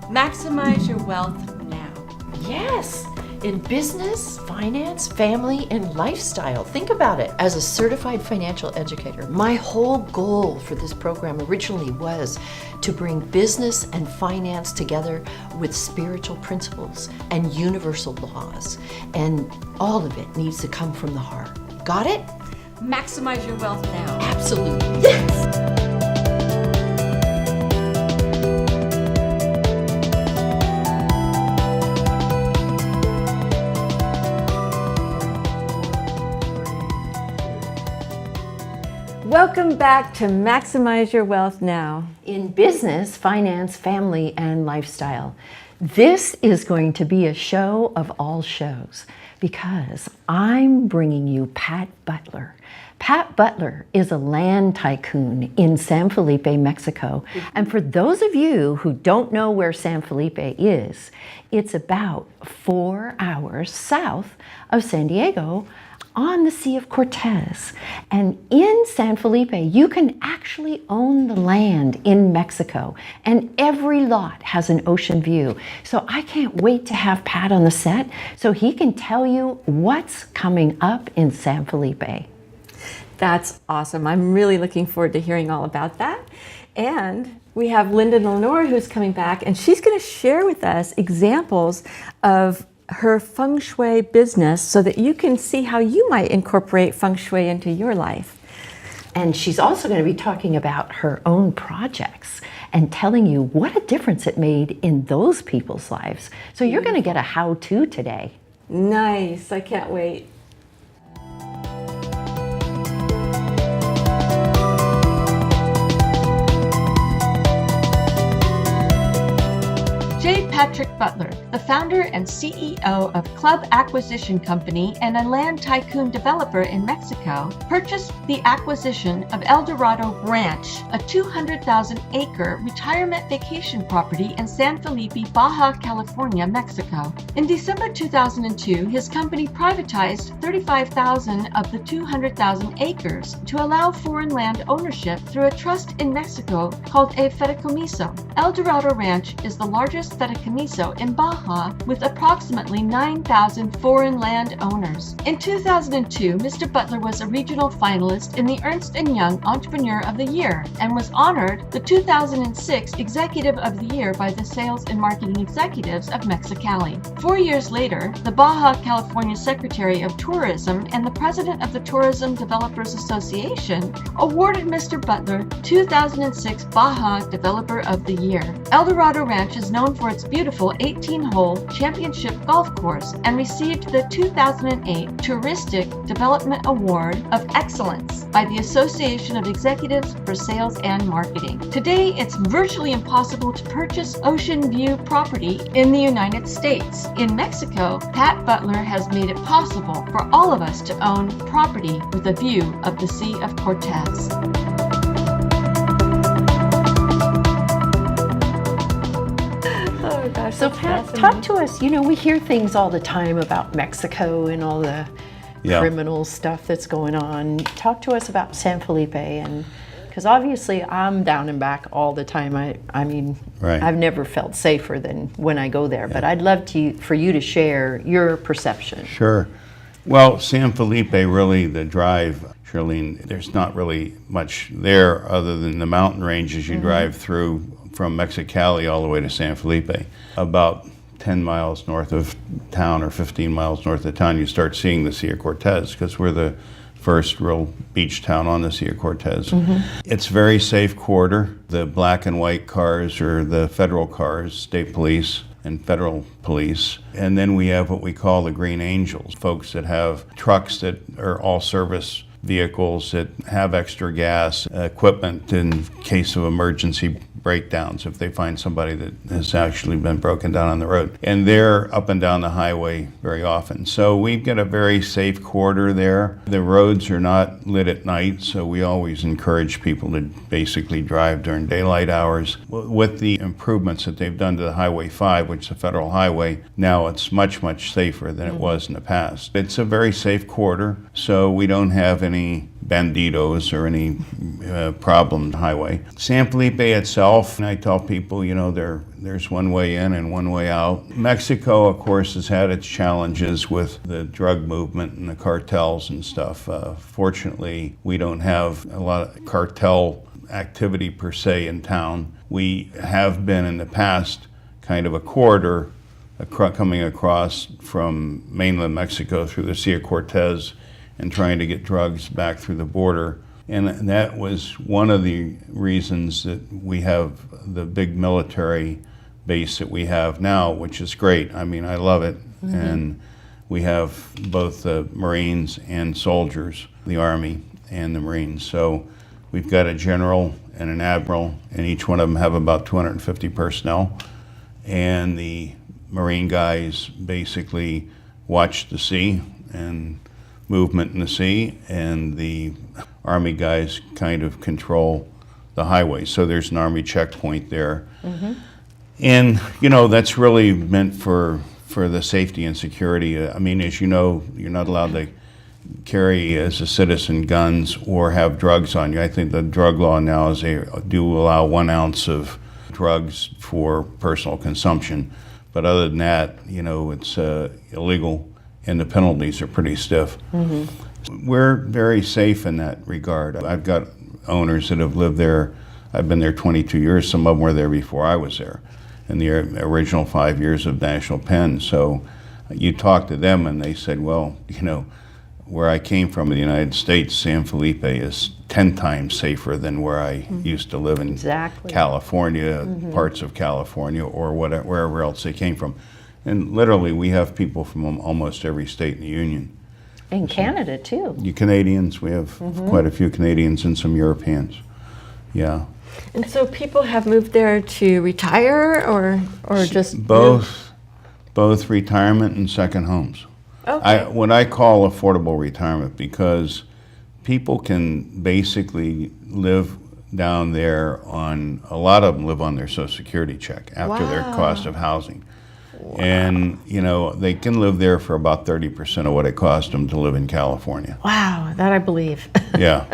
Maximize your wealth now. Yes, in business, finance, family, and lifestyle. Think about it. As a certified financial educator, my whole goal for this program originally was to bring business and finance together with spiritual principles and universal laws. And all of it needs to come from the heart. Got it? Maximize your wealth now. Absolutely. Yes! Welcome back to Maximize Your Wealth Now. In business, finance, family, and lifestyle. This is going to be a show of all shows because I'm bringing you Pat Butler. Pat Butler is a land tycoon in San Felipe, Mexico. And for those of you who don't know where San Felipe is, it's about 4 hours south of San Diego, on the Sea of Cortez. And in San Felipe, you can actually own the land in Mexico, and every lot has an ocean view. So I can't wait to have Pat on the set so he can tell you what's coming up in San Felipe. That's awesome. I'm really looking forward to hearing all about that. And we have Linda and Lenore who's coming back, and she's going to share with us examples of her Feng Shui business so that you can see how you might incorporate Feng Shui into your life. And she's also going to be talking about her own projects and telling you what a difference it made in those people's lives. So you're going to get a how-to today. Nice. I can't wait. Patrick Butler, the founder and CEO of Club Acquisition Company and a land tycoon developer in Mexico, purchased the acquisition of El Dorado Ranch, a 200,000-acre retirement vacation property in San Felipe, Baja California, Mexico. In December 2002, his company privatized 35,000 of the 200,000 acres to allow foreign land ownership through a trust in Mexico called a fideicomiso. El Dorado Ranch is the largest fideicomiso in Baja with approximately 9,000 foreign land owners. In 2002, Mr. Butler was a regional finalist in the Ernst & Young Entrepreneur of the Year and was honored the 2006 Executive of the Year by the Sales and Marketing Executives of Mexicali. 4 years later, the Baja California Secretary of Tourism and the President of the Tourism Developers Association awarded Mr. Butler 2006 Baja Developer of the Year. El Dorado Ranch is known for its beautiful 18-hole championship golf course and received the 2008 Touristic Development Award of Excellence by the Association of Executives for Sales and Marketing. Today, it's virtually impossible to purchase ocean view property in the United States. In Mexico, Pat Butler has made it possible for all of us to own property with a view of the Sea of Cortez. Oh gosh, So Pat, talk to us. You know, we hear things all the time about Mexico and all the criminal stuff that's going on. Talk to us about San Felipe, and because obviously I'm down and back all the time. I mean, Right. I've never felt safer than when I go there. But I'd love for you to share your perception. Sure. Well, San Felipe, really, the drive, Shirlene, there's not really much there other than the mountain ranges you drive through from Mexicali all the way to San Felipe. About 10 miles north of town or 15 miles north of town, you start seeing the Sea of Cortez because we're the first real beach town on the Sea of Cortez. It's very safe quarter. The black and white cars are the federal cars, state police and federal police. And then we have what we call the Green Angels, folks that have trucks that are all service vehicles that have extra gas, equipment in case of emergency breakdowns if they find somebody that has actually been broken down on the road. And they're up and down the highway very often. So we've got a very safe quarter there. The roads are not lit at night, so we always encourage people to basically drive during daylight hours. With the improvements that they've done to the Highway 5, which is a federal highway, now it's much, much safer than it was in the past. It's a very safe quarter, so we don't have any banditos or any problem highway. San Felipe itself, and I tell people, there's one way in and one way out. Mexico, of course, has had its challenges with the drug movement and the cartels and stuff. Fortunately, we don't have a lot of cartel activity per se in town. We have been in the past kind of a corridor coming across from mainland Mexico through the Sea of Cortez and trying to get drugs back through the border. And that was one of the reasons that we have the big military base that we have now, which is great. I mean, I love it. Mm-hmm. And we have both the Marines and soldiers, the Army and the Marines. So we've got a general and an admiral, and each one of them have about 250 personnel. And the Marine guys basically watch the sea and movement in the sea, and the Army guys kind of control the highway. So there's an Army checkpoint there. Mm-hmm. And, that's really meant for the safety and security. I mean, as you know, you're not allowed to carry as a citizen guns or have drugs on you. I think the drug law now is they do allow 1 ounce of drugs for personal consumption. But other than that, it's illegal, and the penalties are pretty stiff. Mm-hmm. We're very safe in that regard. I've got owners that have lived there. I've been there 22 years. Some of them were there before I was there, in the original 5 years of National Penn. So you talk to them, and they said, well, where I came from in the United States, San Felipe is 10 times safer than where I used to live in California, parts of California, or wherever else they came from. And literally, we have people from almost every state in the Union. And Canada, too. You Canadians, we have quite a few Canadians and some Europeans. Yeah. And so people have moved there to retire or just both retirement and second homes. Okay. What I call affordable retirement, because people can basically live down there a lot of them live on their Social Security check after their cost of housing. Wow. And, they can live there for about 30% of what it cost them to live in California. Wow, that I believe. Yeah.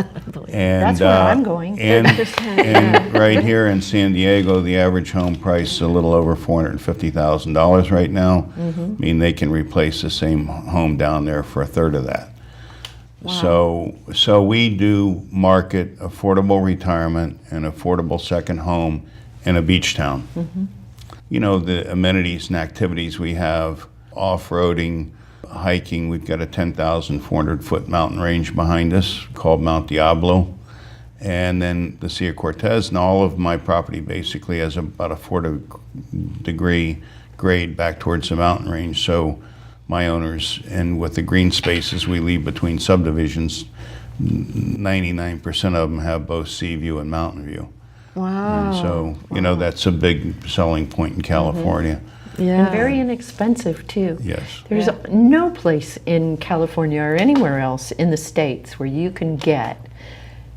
And, that's where I'm going. And right here in San Diego, the average home price is a little over $450,000 right now. Mm-hmm. I mean, they can replace the same home down there for a third of that. Wow. So we do market affordable retirement and affordable second home in a beach town. Mm-hmm. The amenities and activities we have, off-roading, hiking. We've got a 10,400-foot mountain range behind us called Mount Diablo. And then the Sea of Cortez, and all of my property basically has about a 4-degree grade back towards the mountain range. So my owners, and with the green spaces we leave between subdivisions, 99% of them have both sea view and mountain view. Wow. And so, that's a big selling point in California. Mm-hmm. Yeah. And very inexpensive, too. Yes. There's no place in California or anywhere else in the States where you can get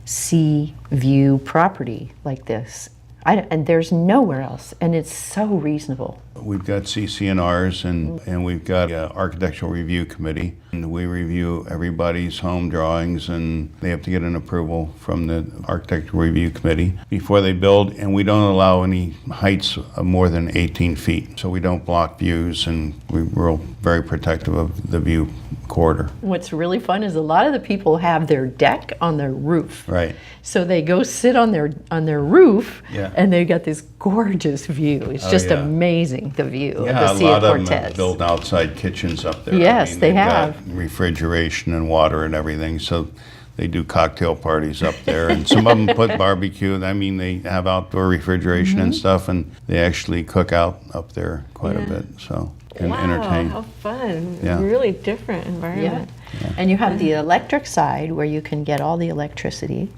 sea view property like this. And there's nowhere else, and it's so reasonable. We've got CCNRs, and we've got an architectural review committee, and we review everybody's home drawings, and they have to get an approval from the architectural review committee before they build, and we don't allow any heights of more than 18 feet, so we don't block views, and we're very protective of the view corridor. What's really fun is a lot of the people have their deck on their roof. Right. So they go sit on their roof, yeah. And they've got this gorgeous view. It's just amazing, the view of the Sea of Cortez. A lot of them have built outside kitchens up there. Yes, they have. Got refrigeration and water and everything, so they do cocktail parties up there. And some of them put barbecue. I mean, they have outdoor refrigeration and stuff, and they actually cook out up there quite a bit, so can entertain. How fun. Yeah. Really different environment. Yeah. And you have the electric side where you can get all the electricity.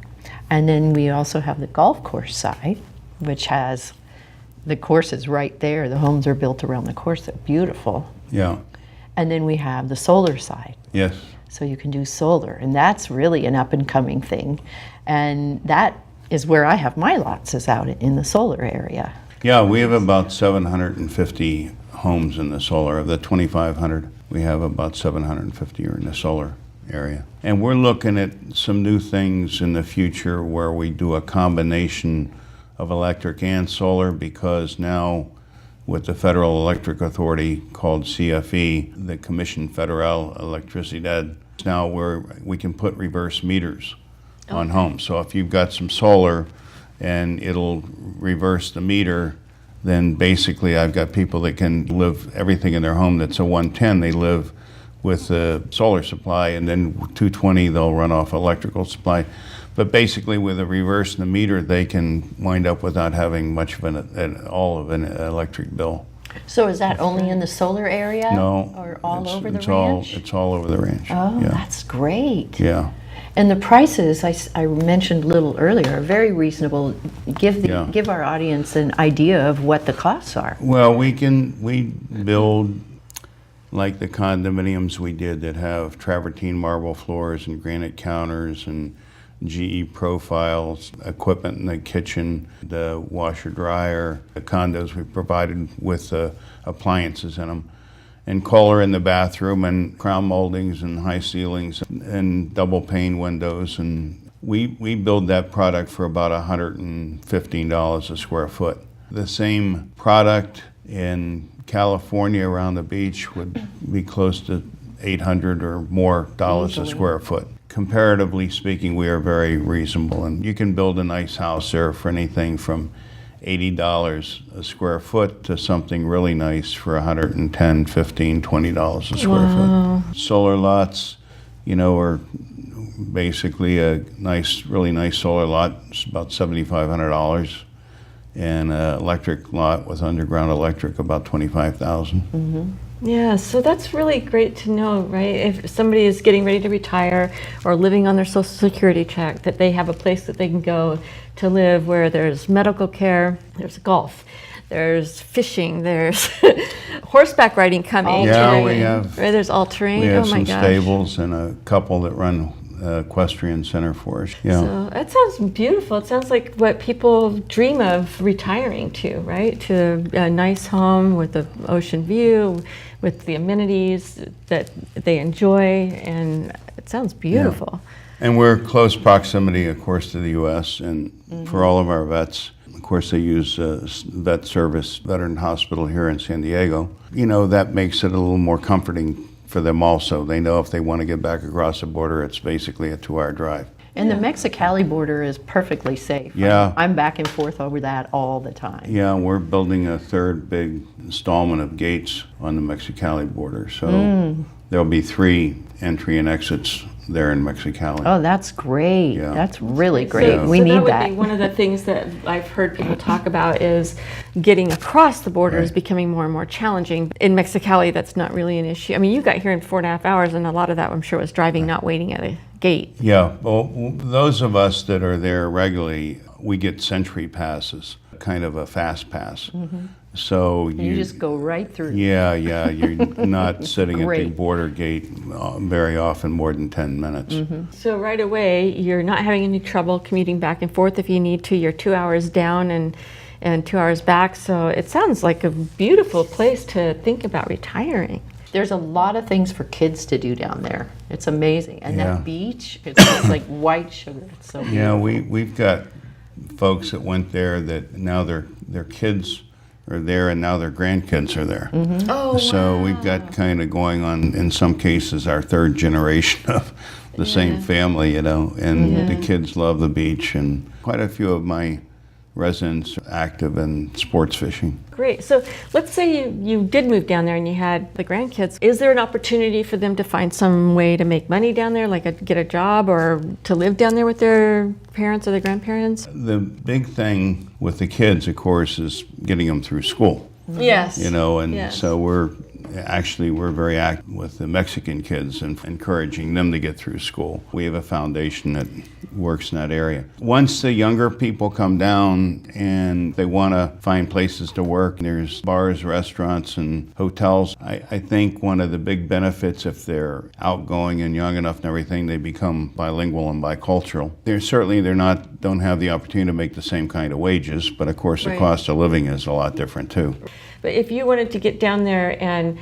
And then we also have the golf course side, which has the courses right there. The homes are built around the course. They're beautiful. Yeah. And then we have the solar side. Yes. So you can do solar, and that's really an up-and-coming thing. And that is where I have my lots, is out in the solar area. Yeah, we have about 750 homes in the solar. Of the 2,500, we have about 750 are in the solar area. And we're looking at some new things in the future where we do a combination of electric and solar, because now with the Federal Electric Authority called CFE, the Commission Federal Electricidad, now we can put reverse meters on homes. So if you've got some solar and it'll reverse the meter, then basically I've got people that can live everything in their home that's a 110, they live with the solar supply, and then 220 they'll run off electrical supply. But basically with a reverse in the meter, they can wind up without having much of an electric bill. So is that only in the solar area? No. Or all over the it's ranch? It's all over the ranch. Oh, yeah. that's great. Yeah. And the prices, I mentioned a little earlier, are very reasonable. Give our audience an idea of what the costs are. Well, we build like the condominiums we did that have travertine marble floors and granite counters and GE profiles, equipment in the kitchen, the washer dryer, the condos we provided with appliances in them, and Kohler in the bathroom, and crown moldings and high ceilings and double pane windows. And we build that product for about $115 a square foot. The same product in California around the beach would be close to $800 or more dollars a square foot. Comparatively speaking, we are very reasonable, and you can build a nice house there for anything from $80 a square foot to something really nice for $110, $15, $20 a square foot. Solar lots, are basically a really nice solar lot. It's about $7,500. And an electric lot with underground electric, about $25,000. Yeah, so that's really great to know, right? If somebody is getting ready to retire or living on their Social Security check, that they have a place that they can go to live where there's medical care, there's golf, there's fishing, there's horseback riding coming. Yeah, we have. Right, there's all terrain. We have oh my some gosh. stables and a couple that run equestrian center for us. Yeah. So that sounds beautiful. It sounds like what people dream of retiring to, right? To a nice home with the ocean view, with the amenities that they enjoy, and it sounds beautiful. Yeah. And we're close proximity, of course, to the U.S. and for all of our vets. Of course, they use vet service, Veteran Hospital here in San Diego. That makes it a little more comforting for them also. They know if they want to get back across the border, it's basically a 2-hour drive. And the Mexicali border is perfectly safe. Yeah. I'm back and forth over that all the time. Yeah, we're building a third big installment of gates on the Mexicali border. So there'll be 3 entry and exits there in Mexicali. Oh, that's great. Yeah. That's really great. So, we need that. that. Would be one of the things that I've heard people talk about is getting across the border is becoming more and more challenging. In Mexicali, that's not really an issue. I mean, you got here in 4.5 hours, and a lot of that, I'm sure, was driving, not waiting at a gate. Yeah, well, those of us that are there regularly, we get century passes, kind of a fast pass. So you just go right through. Yeah, you're not sitting at the Great. border gate very often more than 10 minutes. So right away, you're not having any trouble commuting back and forth if you need to. You're 2 hours down and 2 hours back. So it sounds like a beautiful place to think about retiring. There's a lot of things for kids to do down there. It's amazing. And Yeah. that beach, it's just like white sugar. It's so beautiful. Yeah, we've got folks that went there that now their kids are there and now their grandkids are there. Oh, So we've got kind of going on, in some cases, our third generation of the same family, and the kids love the beach, and quite a few of my residents are active in sports fishing. Great. So let's say you did move down there and you had the grandkids. Is there an opportunity for them to find some way to make money down there, like get a job or to live down there with their parents or their grandparents? The big thing with the kids, of course, is getting them through school. Yes. And Yes. so we're very active with the Mexican kids and encouraging them to get through school. We have a foundation that works in that area. Once the younger people come down and they want to find places to work, there's bars, restaurants, and hotels. I think one of the big benefits, if they're outgoing and young enough and everything, they become bilingual and bicultural. Don't have the opportunity to make the same kind of wages, but of course the Right. cost of living is a lot different too. But if you wanted to get down there and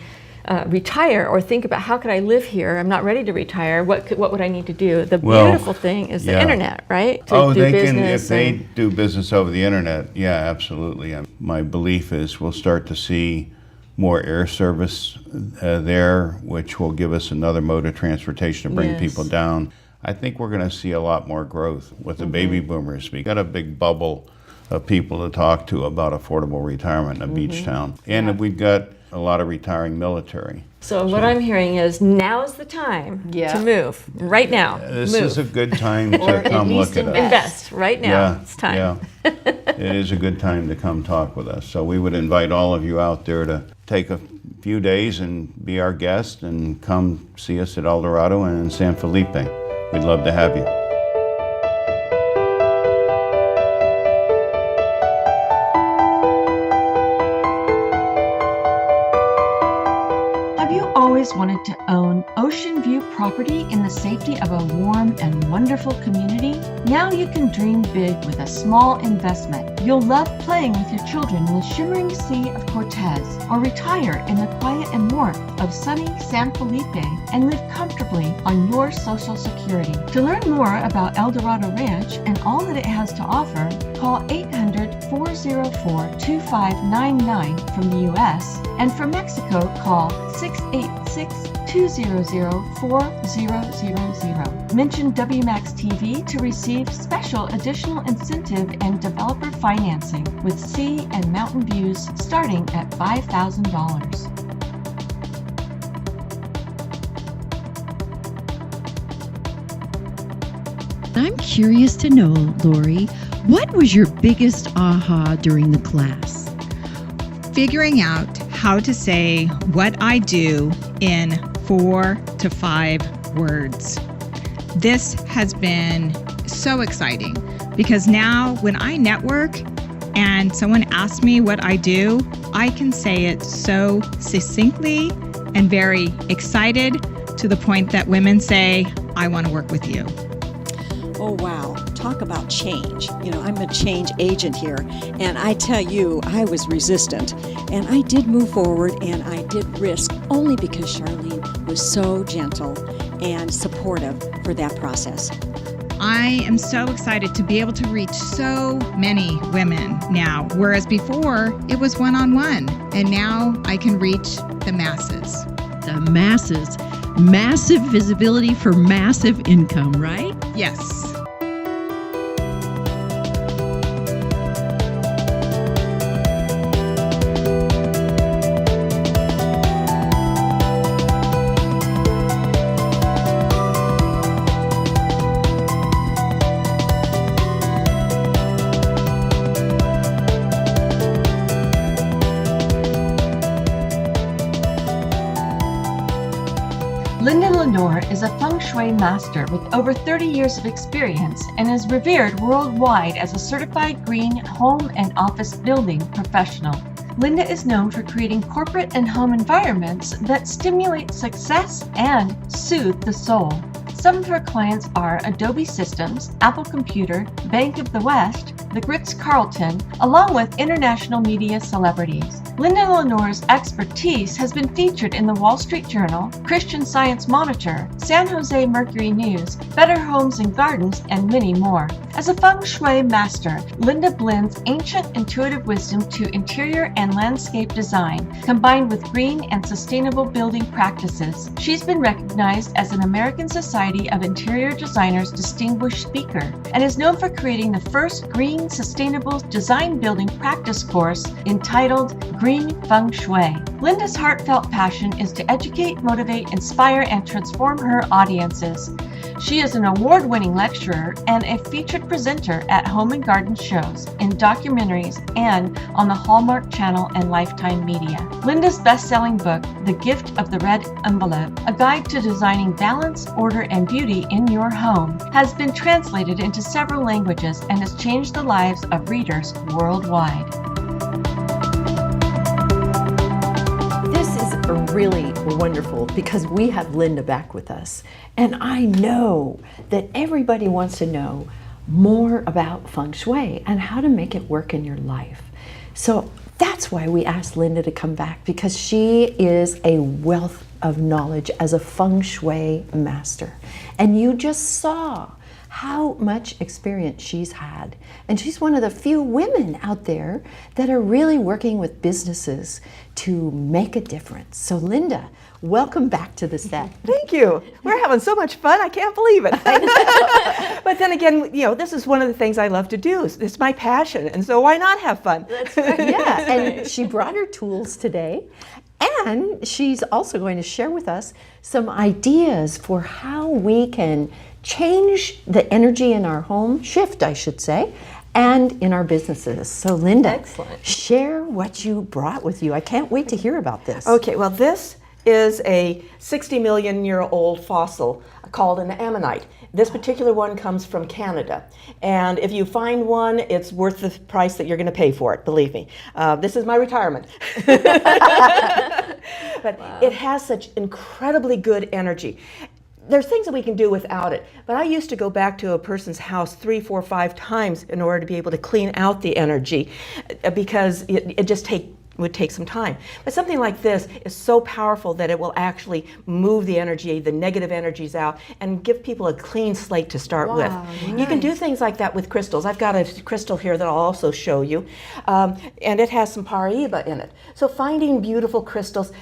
retire or think about how could I live here? I'm not ready to retire. What would I need to do? The Well, beautiful thing is the internet, right? To Oh, do they can, business if they and- do business over the internet, yeah, absolutely. My belief is we'll start to see more air service there, which will give us another mode of transportation to bring Yes. people down. I think we're going to see a lot more growth with the baby boomers. We got a big bubble of people to talk to about affordable retirement in a beach town. And we've got a lot of retiring military. So what I'm hearing is now's the time to move. Right now. This move. is a good time to Or at come least look at us. Invest right now. Yeah, It's time. yeah. It is a good time to come talk with us. So we would invite all of you out there to take a few days and be our guest and come see us at El Dorado and in San Felipe. We'd love to have you. Have you always wanted to own ocean view property in the safety of a warm and wonderful community? Now you can dream big with a small investment. You'll love playing with your children in the shimmering sea of Cortez, or retire in the quiet and warmth of sunny San Felipe and live comfortably on your Social Security. To learn more about El Dorado Ranch and all that it has to offer, call 800-404-2599 from the U.S. and from Mexico, call 686-200-4000. Mention WMAX-TV to receive special additional incentive and developer financing with sea and mountain views starting at $5,000. I'm curious to know, Lori, what was your biggest aha during the class? Figuring out how to say what I do in 4 to 5 words. This has been so exciting because now when I network and someone asks me what I do, I can say it so succinctly and very excited to the point that women say, I want to work with you. Oh, wow. Talk about change. You know, I'm a change agent here. And I tell you, I was resistant. And I did move forward and I did risk only because Shirlene was so gentle and supportive for that process. I am so excited to be able to reach so many women now, whereas before it was one-on-one. And now I can reach the masses. The masses. Massive visibility for massive income, right? Yes. Linda Lenore is a Feng Shui master with over 30 years of experience and is revered worldwide as a certified green home and office building professional. Linda is known for creating corporate and home environments that stimulate success and soothe the soul. Some of her clients are Adobe Systems, Apple Computer, Bank of the West, the Ritz-Carlton, along with international media celebrities. Linda Lenore's expertise has been featured in the Wall Street Journal, Christian Science Monitor, San Jose Mercury News, Better Homes and Gardens, and many more. As a Feng Shui master, Linda blends ancient intuitive wisdom to interior and landscape design, combined with green and sustainable building practices. She's been recognized as an American Society of Interior Designers Distinguished Speaker and is known for creating the first green sustainable design building practice course entitled Green Feng Shui. Linda's heartfelt passion is to educate, motivate, inspire, and transform her audiences. She is an award-winning lecturer and a featured presenter at home and garden shows, in documentaries, and on the Hallmark Channel and Lifetime Media. Linda's best-selling book, The Gift of the Red Envelope, a guide to designing balance, order, and beauty in your home, has been translated into several languages and has changed the lives of readers worldwide. This is really wonderful because we have Linda back with us. And I know that everybody wants to know more about Feng Shui and how to make it work in your life. So That's why we asked Linda to come back, because she is a wealth of knowledge as a Feng Shui master. And you just saw how much experience she's had. And she's one of the few women out there that are really working with businesses to make a difference. So Linda, welcome back to the set. Thank you. We're having so much fun, I can't believe it. But then again, this is one of the things I love to do. It's my passion, and so why not have fun? That's right. Yeah, and she brought her tools today. And she's also going to share with us some ideas for how we can change the energy in our home, shift I should say, and in our businesses. So Linda, Excellent. Share what you brought with you. I can't wait to hear about this. Okay, well this is a 60 million year old fossil called an ammonite. This particular one comes from Canada, and if you find one, it's worth the price that you're going to pay for it, believe me. This is my retirement. But it has such incredibly good energy. There's things that we can do without it, but I used to go back to a person's house 3, 4, 5 times in order to be able to clean out the energy, because it just would take some time. But something like this is so powerful that it will actually move the energy, the negative energies out, and give people a clean slate to start with. Nice. You can do things like that with crystals. I've got a crystal here that I'll also show you, and it has some paraiba in it. So finding beautiful crystals,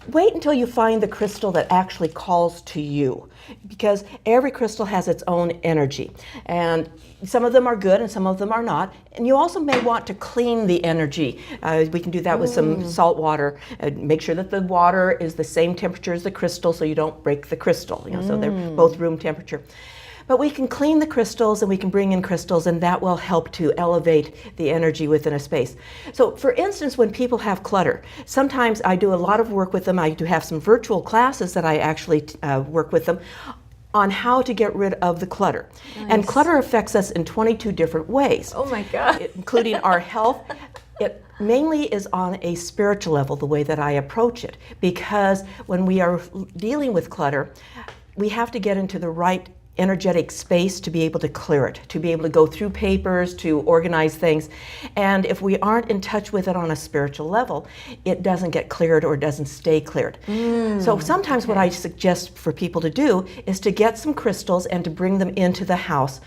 wait until you find the crystal that actually calls to you, because every crystal has its own energy, and some of them are good and some of them are not. And you also may want to clean the energy. We can do that with some salt water. Make sure that the water is the same temperature as the crystal so you don't break the crystal, so they're both room temperature. But we can clean the crystals and we can bring in crystals, and that will help to elevate the energy within a space. So for instance, when people have clutter, sometimes I do a lot of work with them. I do have some virtual classes that I actually work with them on how to get rid of the clutter. Nice. And clutter affects us in 22 different ways. Oh my God. Including our health. It mainly is on a spiritual level, the way that I approach it, because when we are dealing with clutter, we have to get into the right energetic space to be able to clear it, to be able to go through papers, to organize things. And if we aren't in touch with it on a spiritual level, it doesn't get cleared or doesn't stay cleared. So sometimes what I suggest for people to do is to get some crystals and to bring them into the house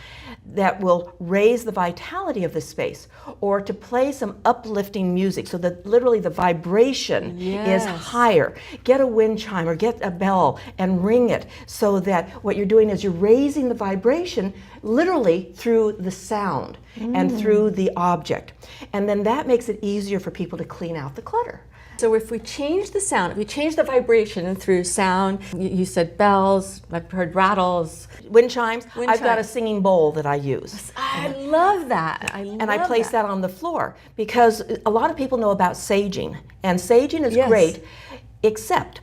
that will raise the vitality of the space, or to play some uplifting music so that literally the vibration is higher. Get a wind chime or get a bell and ring it, so that what you're doing is you're raising the vibration literally through the sound and through the object. And then that makes it easier for people to clean out the clutter. So if we change the sound, if we change the vibration through sound, you said bells, I've heard rattles. Wind chimes. Wind I've got a chimes. singing bowl that I use. I love that. And I place that on the floor, because a lot of people know about saging, and saging is great, except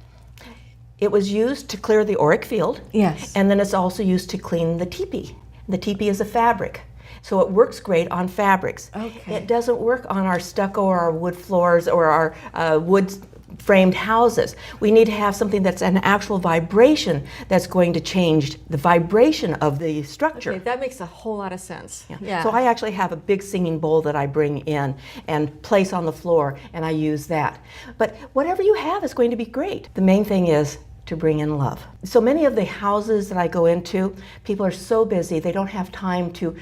it was used to clear the auric field. Yes. And then it's also used to clean the teepee. The teepee is a fabric, so it works great on fabrics. Okay. It doesn't work on our stucco or our wood floors or our wood framed houses. We need to have something that's an actual vibration that's going to change the vibration of the structure. Okay, that makes a whole lot of sense. Yeah. So I actually have a big singing bowl that I bring in and place on the floor, and I use that. But whatever you have is going to be great. The main thing is to bring in love. So many of the houses that I go into, people are so busy, they don't have time to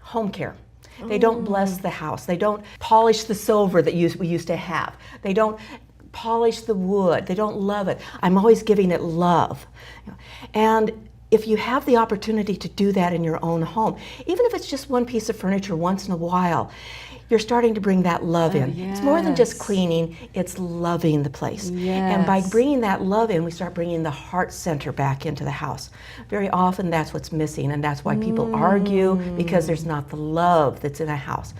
home care. They don't bless the house. They don't polish the silver that we used to have. They don't polish the wood. They don't love it. I'm always giving it love. And if you have the opportunity to do that in your own home, even if it's just one piece of furniture once in a while, you're starting to bring that love in. It's more than just cleaning, it's loving the place. And by bringing that love in, we start bringing the heart center back into the house. Very often that's what's missing, and that's why people argue, because there's not the love that's in a house.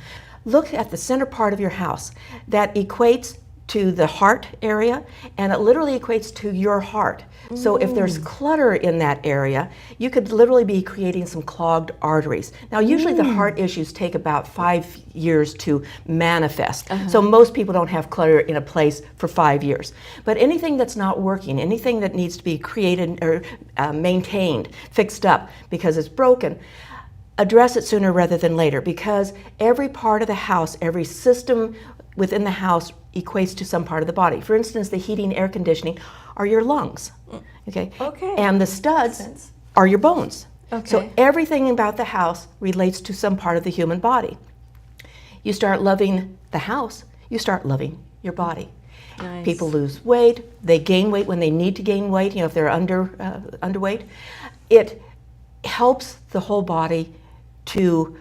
Look at the center part of your house. That equates to the heart area, and it literally equates to your heart. So if there's clutter in that area, you could literally be creating some clogged arteries. Now usually the heart issues take about 5 years to manifest. So most people don't have clutter in a place for 5 years. But anything that's not working, anything that needs to be created or maintained, fixed up because it's broken, address it sooner rather than later, because every part of the house, every system within the house equates to some part of the body. For instance, the heating, air conditioning are your lungs, okay? Okay. And the studs are your bones. Okay. So everything about the house relates to some part of the human body. You start loving the house, you start loving your body. Nice. People lose weight, they gain weight when they need to gain weight, if they're underweight. It helps the whole body to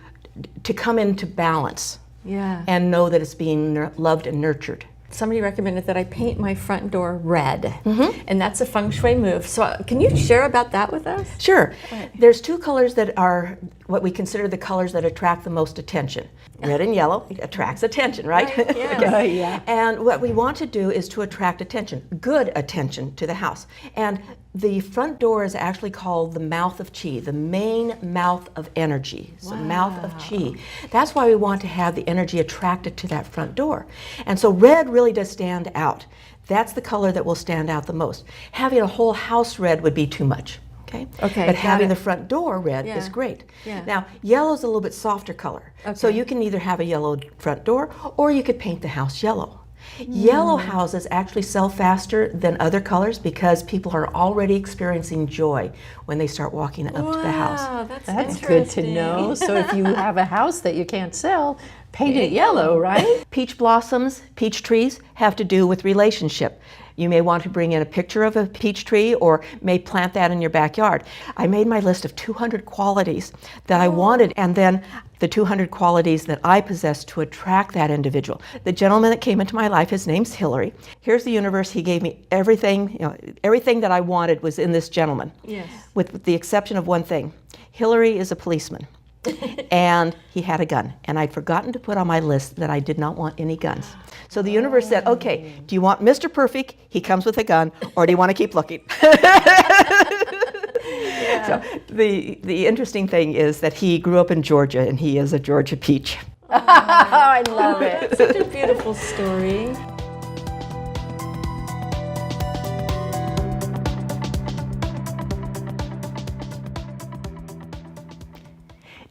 come into balance. Yeah. And know that it's being loved and nurtured. Somebody recommended that I paint my front door red, and that's a Feng Shui move. So can you share about that with us? Sure. There's two colors that are what we consider the colors that attract the most attention. Red and yellow attracts attention, right? Right, yeah. And what we want to do is to attract attention, good attention to the house. And the front door is actually called the mouth of Qi, the main mouth of energy. So mouth of Qi. That's why we want to have the energy attracted to that front door. And so red really does stand out. That's the color that will stand out the most. Having a whole house red would be too much. Okay? Okay, But got having it. the front door red Yeah. is great. Yeah. Now, yellow is a little bit softer color. So Okay. you can either have a yellow front door or you could paint the house yellow. Yellow houses actually sell faster than other colors because people are already experiencing joy when they start walking up to the house. Wow, That's good to know. So if you have a house that you can't sell, paint it yellow, right? Peach blossoms, peach trees have to do with relationship. You may want to bring in a picture of a peach tree or may plant that in your backyard. I made my list of 200 qualities that I wanted, and then the 200 qualities that I possess to attract that individual. The gentleman that came into my life, his name's Hillary. Here's the universe. He gave me everything, everything that I wanted was in this gentleman. Yes. With the exception of one thing. Hillary is a policeman. And he had a gun. And I'd forgotten to put on my list that I did not want any guns. So the universe said, okay, do you want Mr. Perfect? He comes with a gun, or do you want to keep looking? So the interesting thing is that he grew up in Georgia, and he is a Georgia peach. Oh, I love it. Such a beautiful story.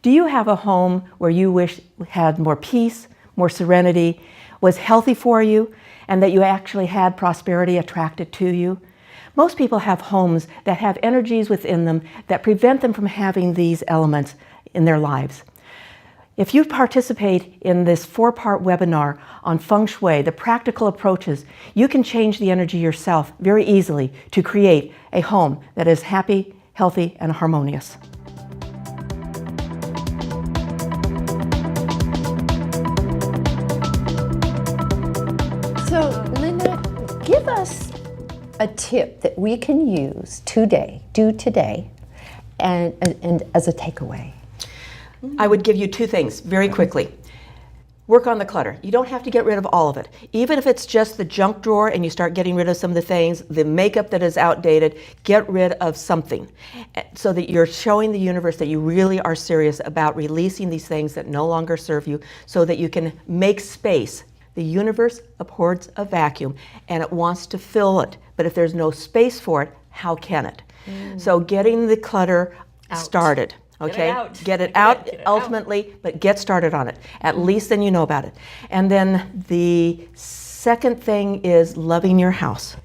Do you have a home where you wish had more peace, more serenity, was healthy for you, and that you actually had prosperity attracted to you? Most people have homes that have energies within them that prevent them from having these elements in their lives. If you participate in this 4-part webinar on Feng Shui, the practical approaches, you can change the energy yourself very easily to create a home that is happy, healthy, and harmonious. So, Linda, give us a tip that we can use today, and as a takeaway. I would give you 2 things very quickly. Work on the clutter. You don't have to get rid of all of it. Even if it's just the junk drawer and you start getting rid of some of the things, the makeup that is outdated, get rid of something so that you're showing the universe that you really are serious about releasing these things that no longer serve you so that you can make space. The universe abhors a vacuum and it wants to fill it. But if there's no space for it, how can it? So getting the clutter started. Okay, get it out ultimately, but get started on it. At least then you know about it. And then the second thing is loving your house.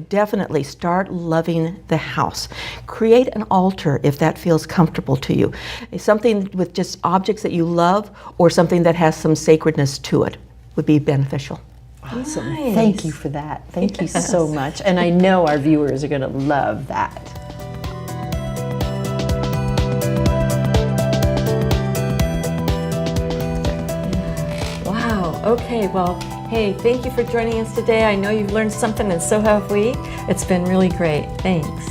Definitely start loving the house. Create an altar if that feels comfortable to you. Something with just objects that you love or something that has some sacredness to it would be beneficial. Awesome. Nice. Thank you for that. Thank you so much. And I know our viewers are going to love that. Okay, well, hey, thank you for joining us today. I know you've learned something, and so have we. It's been really great. Thanks.